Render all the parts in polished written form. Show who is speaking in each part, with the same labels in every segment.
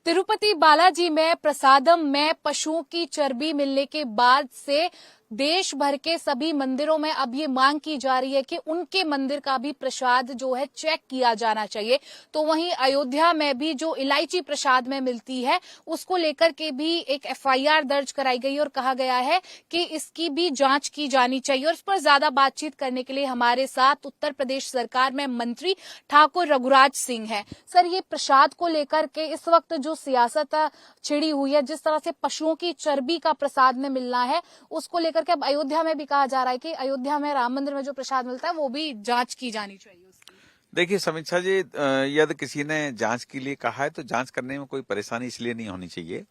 Speaker 1: तिरुपति बालाजी में प्रसादम में पशुओं की चर्बी मिलने के बाद से देश भर के सभी मंदिरों में अब ये मांग की जा रही है कि उनके मंदिर का भी प्रसाद जो है चेक किया जाना चाहिए। तो वहीं अयोध्या में भी जो इलायची प्रसाद में मिलती है उसको लेकर के भी एक एफआईआर दर्ज कराई गई और कहा गया है कि इसकी भी जांच की जानी चाहिए। और इस पर ज्यादा बातचीत करने के लिए हमारे साथ उत्तर प्रदेश सरकार में मंत्री ठाकुर रघुराज सिंह है। सर, ये प्रसाद को लेकर के इस वक्त जो सियासत छिड़ी हुई है, जिस तरह से पशुओं की चर्बी का प्रसाद में मिलना है, उसको लेकर के अब अयोध्या में भी कहा जा रहा है कि अयोध्या में राम मंदिर में जो प्रसाद मिलता है वो भी जांच की जानी चाहिए उसकी।
Speaker 2: देखिए समीक्षा जी, यदि किसी ने जांच के लिए कहा है तो जांच करने में कोई परेशानी इसलिए नहीं होनी चाहिए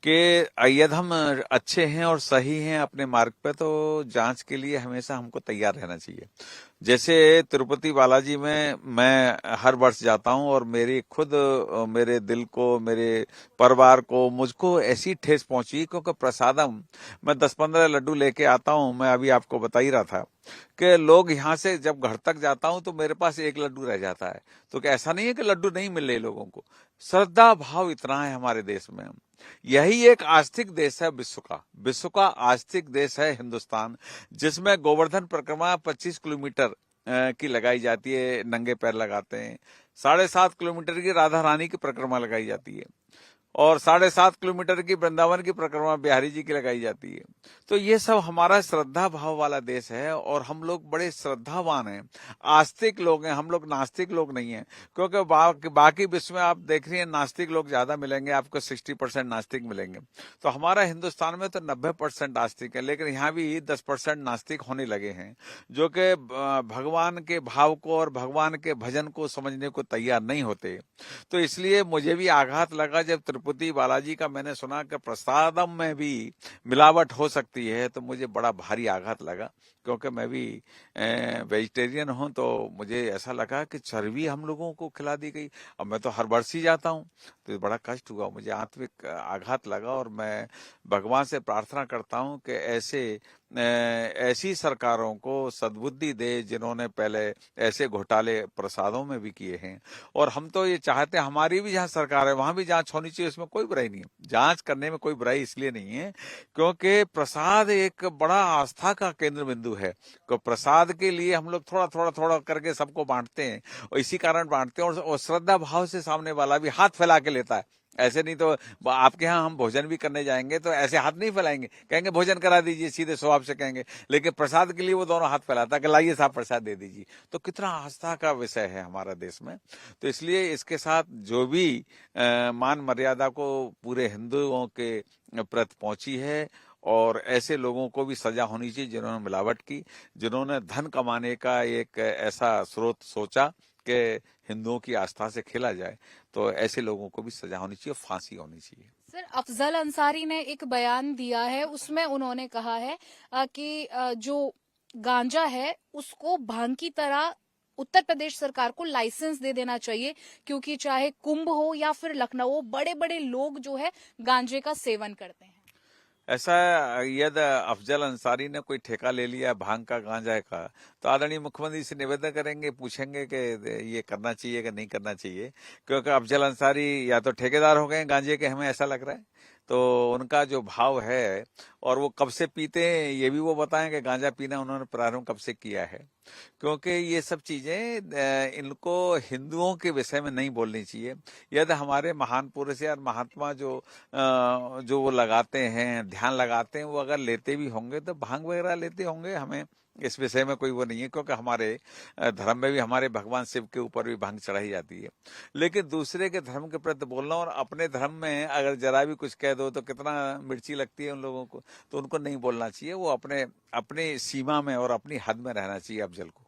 Speaker 2: कि यदि हम अच्छे हैं और सही हैं अपने मार्ग पे, तो जांच के लिए हमेशा हमको तैयार रहना चाहिए। जैसे तिरुपति बालाजी में मैं हर वर्ष जाता हूं और मेरी खुद मेरे दिल को, मेरे परिवार को, मुझको ऐसी ठेस पहुंची क्योंकि प्रसादम मैं 10-15 लड्डू लेके आता हूं। मैं अभी आपको बता ही रहा था कि लोग यहाँ से जब घर तक जाता हूं तो मेरे पास एक लड्डू रह जाता है। तो क्या ऐसा नहीं है कि लड्डू नहीं मिल रहे लोगों को? श्रद्धा भाव इतना है हमारे देश में। यही एक आस्तिक देश है विश्व का आस्तिक देश है हिंदुस्तान, जिसमें गोवर्धन परिक्रमा 25 किलोमीटर की लगाई जाती है, नंगे पैर लगाते हैं। 7.5 किलोमीटर की राधा रानी की परिक्रमा लगाई जाती है और 7.5 किलोमीटर की वृंदावन की परिक्रमा बिहारी जी की लगाई जाती है। तो ये सब हमारा श्रद्धा भाव वाला देश है और हम लोग बड़े श्रद्धावान हैं, आस्तिक लोग हैं। हम लोग नास्तिक लोग नहीं हैं, क्योंकि बाकी विश्व में आप देख रही हैं नास्तिक लोग ज्यादा मिलेंगे, आपको 60% नास्तिक मिलेंगे। तो हमारा हिंदुस्तान में तो 90% आस्तिक है, लेकिन यहाँ भी 10% नास्तिक होने लगे हैं, जो कि भगवान के भाव को और भगवान के भजन को समझने को तैयार नहीं होते। तो इसलिए मुझे भी आघात लगा जब तिरुपति बालाजी का मैंने सुना कि प्रसादम में भी मिलावट हो सकती है, तो मुझे बड़ा भारी आघात लगा। क्योंकि मैं भी वेजिटेरियन हूं, तो मुझे ऐसा लगा कि चर्बी हम लोगों को खिला दी गई। अब मैं तो हर वर्ष ही जाता हूं, तो बड़ा कष्ट हुआ, मुझे आत्मिक आघात लगा। और मैं भगवान से प्रार्थना करता हूं कि ऐसी सरकारों को सद्बुद्धि दे जिन्होंने पहले ऐसे घोटाले प्रसादों में भी किए हैं। और हम तो ये चाहते हैं हमारी भी जहां सरकार है वहां भी जांच होनी चाहिए, उसमें कोई बुराई नहीं है। जांच करने में कोई बुराई इसलिए नहीं है क्योंकि प्रसाद एक बड़ा आस्था का केंद्र बिंदु है। तो प्रसाद के लिए हम लोग थोड़ा थोड़ा थोड़ा करके सबको बांटते हैं, और इसी कारण बांटते हैं। और श्रद्धा भाव से सामने वाला भी हाथ फैला के लेता है। ऐसे नहीं तो आपके यहाँ हम भोजन भी करने जाएंगे तो ऐसे हाथ नहीं फैलाएंगे, कहेंगे भोजन करा दीजिए, सीधे स्वभाव से कहेंगे। लेकिन प्रसाद के लिए वो दोनों हाथ फैलाता है कि लाइए साहब प्रसाद दे दीजिए। तो कितना आस्था का विषय है हमारा देश में। तो इसलिए इसके साथ जो भी मान मर्यादा को पूरे हिंदुओं के प्रति पहुंची है, और ऐसे लोगों को भी सजा होनी चाहिए जिन्होंने मिलावट की, जिन्होंने धन कमाने का एक ऐसा स्रोत सोचा कि हिंदुओं की आस्था से खेला जाए। तो ऐसे लोगों को भी सजा होनी चाहिए, फांसी होनी चाहिए।
Speaker 1: सर, अफजल अंसारी ने एक बयान दिया है, उसमें उन्होंने कहा है कि जो गांजा है उसको भांग की तरह उत्तर प्रदेश सरकार को लाइसेंस दे देना चाहिए, क्योंकि चाहे कुंभ हो या फिर लखनऊ हो, बड़े बड़े लोग जो है गांजे का सेवन करते हैं।
Speaker 2: ऐसा यदि अफजल अंसारी ने कोई ठेका ले लिया भांग का, गांजा का, तो आदरणीय मुख्यमंत्री से निवेदन करेंगे, पूछेंगे कि ये करना चाहिए कि नहीं करना चाहिए। क्योंकि अफजल अंसारी या तो ठेकेदार हो गए गांजे के, हमें ऐसा लग रहा है। तो उनका जो भाव है और वो कब से पीते हैं ये भी वो बताएं कि गांजा पीना उन्होंने प्रारंभ कब से किया है। क्योंकि ये सब चीजें इनको हिंदुओं के विषय में नहीं बोलनी चाहिए। यदि हमारे महान पुरुष या महात्मा जो वो लगाते हैं, ध्यान लगाते हैं, वो अगर लेते भी होंगे तो भांग वगैरह लेते होंगे, हमें इस विषय में कोई वो नहीं है। क्योंकि हमारे धर्म में भी हमारे भगवान शिव के ऊपर भी भांग चढ़ाई जाती है। लेकिन दूसरे के धर्म के प्रति बोलना और अपने धर्म में अगर जरा भी कुछ कह दो तो कितना मिर्ची लगती है उन लोगों को, तो उनको नहीं बोलना चाहिए। वो अपने सीमा में और अपनी हद में रहना चाहिए अफजल को।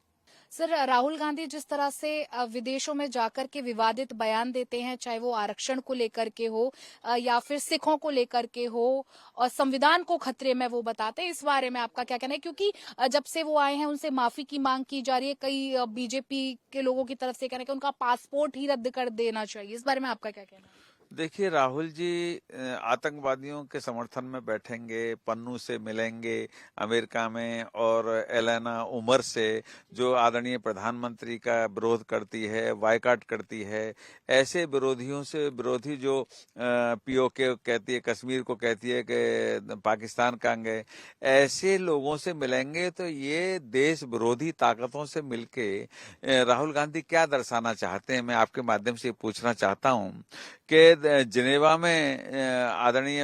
Speaker 1: सर, राहुल गांधी जिस तरह से विदेशों में जाकर के विवादित बयान देते हैं, चाहे वो आरक्षण को लेकर के हो या फिर सिखों को लेकर के हो, और संविधान को खतरे में वो बताते हैं, इस बारे में आपका क्या कहना है? क्योंकि जब से वो आए हैं उनसे माफी की मांग की जा रही है, कई बीजेपी के लोगों की तरफ से कहना है कि उनका पासपोर्ट ही रद्द कर देना चाहिए। इस बारे में आपका क्या कहना है?
Speaker 2: देखिए राहुल जी आतंकवादियों के समर्थन में बैठेंगे, पन्नू से मिलेंगे अमेरिका में, और एलेना उमर से जो आदरणीय प्रधानमंत्री का विरोध करती है, बायकॉट करती है, ऐसे विरोधियों से, विरोधी जो पीओके कहती है, कश्मीर को कहती है कि पाकिस्तान का अंग है, ऐसे लोगों से मिलेंगे तो ये देश विरोधी ताकतों से मिलके राहुल गांधी क्या दर्शाना चाहते हैं, मैं आपके माध्यम से पूछना चाहता हूं कि जिनेवा में आदरणीय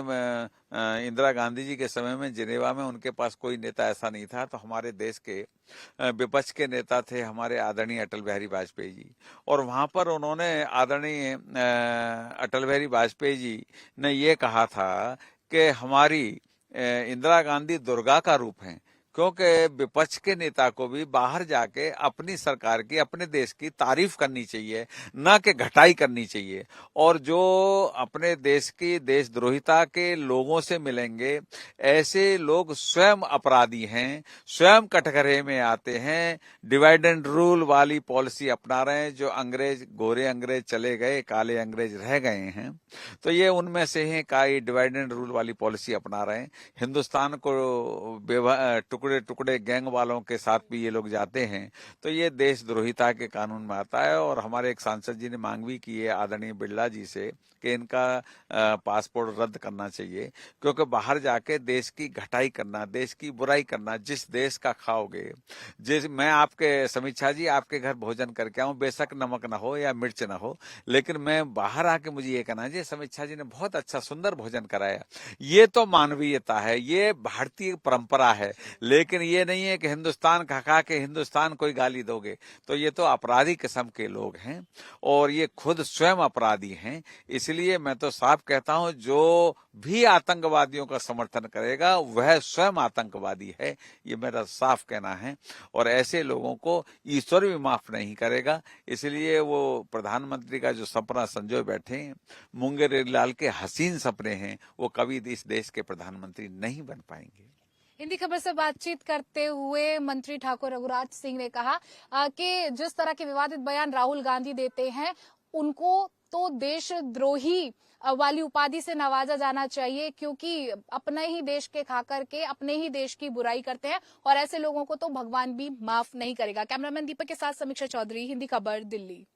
Speaker 2: इंदिरा गांधी जी के समय में जिनेवा में उनके पास कोई नेता ऐसा नहीं था, तो हमारे देश के विपक्ष के नेता थे हमारे आदरणीय अटल बिहारी वाजपेयी जी, और वहां पर उन्होंने आदरणीय अटल बिहारी वाजपेयी जी ने ये कहा था कि हमारी इंदिरा गांधी दुर्गा का रूप है, क्योंकि विपक्ष के नेता को भी बाहर जाके अपनी सरकार की, अपने देश की तारीफ करनी चाहिए, न कि घटाई करनी चाहिए। और जो अपने देश की देशद्रोहिता के लोगों से मिलेंगे, ऐसे लोग स्वयं अपराधी हैं, स्वयं कटघरे में आते हैं, डिवाइड एंड रूल वाली पॉलिसी अपना रहे हैं। जो अंग्रेज, गोरे अंग्रेज चले गए, काले अंग्रेज रह गए हैं, तो ये उनमें से हैं का डिवाइड एंड रूल वाली पॉलिसी अपना रहे हैं। हिंदुस्तान को टुकड़े टुकड़े गैंग वालों के साथ भी ये लोग जाते हैं, तो ये देशद्रोहिता के कानून में आता है। और हमारे एक सांसद जी ने मांग भी की है आदरणीय बिरला जी से कि इनका पासपोर्ट रद्द करना चाहिए, क्योंकि बाहर जाके देश की घटाई करना, देश की बुराई करना, जिस देश का खाओगे, जिस मैं आपके समीक्षा जी आपके घर भोजन करके आऊं, बेशक नमक ना हो या मिर्च ना हो, लेकिन मैं बाहर आके मुझे ये कहना जी समीक्षा जी ने बहुत अच्छा सुंदर भोजन कराया, ये तो मानवीयता है, ये भारतीय परंपरा है। लेकिन ये नहीं है कि हिंदुस्तान खा के हिंदुस्तान कोई गाली दोगे, तो ये तो अपराधी किस्म के लोग हैं, और ये खुद स्वयं अपराधी हैं। इसलिए मैं तो साफ कहता हूं, जो भी आतंकवादियों का समर्थन करेगा वह स्वयं आतंकवादी है, ये मेरा साफ कहना है। और ऐसे लोगों को ईश्वर भी माफ नहीं करेगा। इसलिए वो प्रधानमंत्री का जो सपना संजोए बैठे हैं, मुंगेरी लाल के हसीन सपने हैं, वो कभी इस देश के प्रधानमंत्री नहीं बन पाएंगे।
Speaker 1: हिंदी खबर से बातचीत करते हुए मंत्री ठाकुर रघुराज सिंह ने कहा कि जिस तरह के विवादित बयान राहुल गांधी देते हैं, उनको तो देशद्रोही वाली उपाधि से नवाजा जाना चाहिए, क्योंकि अपने ही देश के खाकर के अपने ही देश की बुराई करते हैं, और ऐसे लोगों को तो भगवान भी माफ नहीं करेगा। कैमरामैन दीपक के साथ समीक्षा चौधरी, हिंदी खबर, दिल्ली।